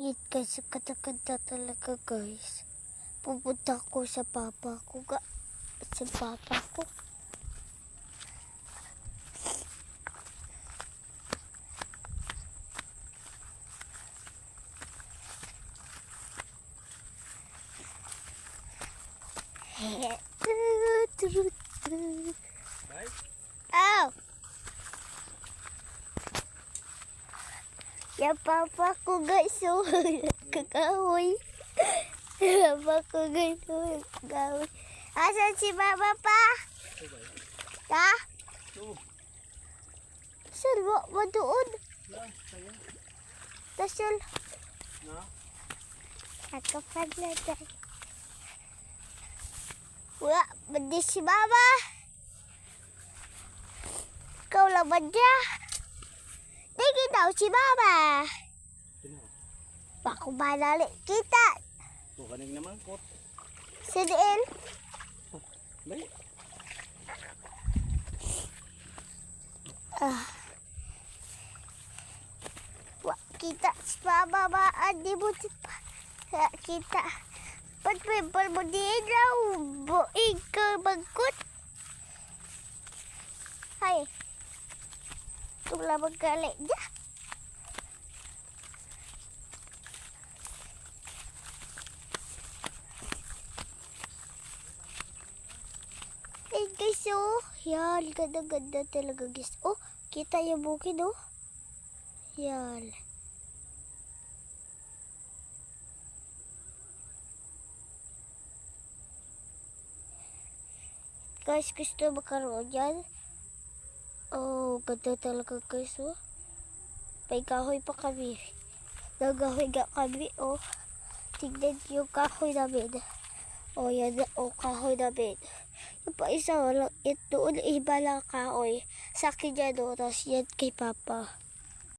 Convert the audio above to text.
Yun guys, kata-kata talaga guys. Pupunta ko sa papa ko. Sa papa ko. Oh! Yung papa ko guys, so kakahoy. Papa ko guys, so kakahoy. Asan si mama pa? Ha? Saan mo doon? Tasol. Nakapag na tayo. Wala, mandi si mama. Ikaw lang ba niya? Tingin daw si mama. Bako banali kita. Tuh kaning naman kot. Sediin. Baik. Wah, kita si mama maan di butit pa. Kita. Pagpipal mo di daw. Buing ka magkut. Hay. Tula magkalik niya. Hey guys, oh. Yan, ganda-ganda talaga guys. Oh, kita yung bukid, oh. Yan. Guys, gusto makaroon yan. Oh, ganda talaga guys, oh. May kahoy pa kami. Nagahoy nga kami, oh. Tignan yung kahoy namin. Oh, yan, oh, kahoy namin. Yung pa isa, walang, doon iba lang kahoy. Sa akin yan, oh. Tapos yan kay papa.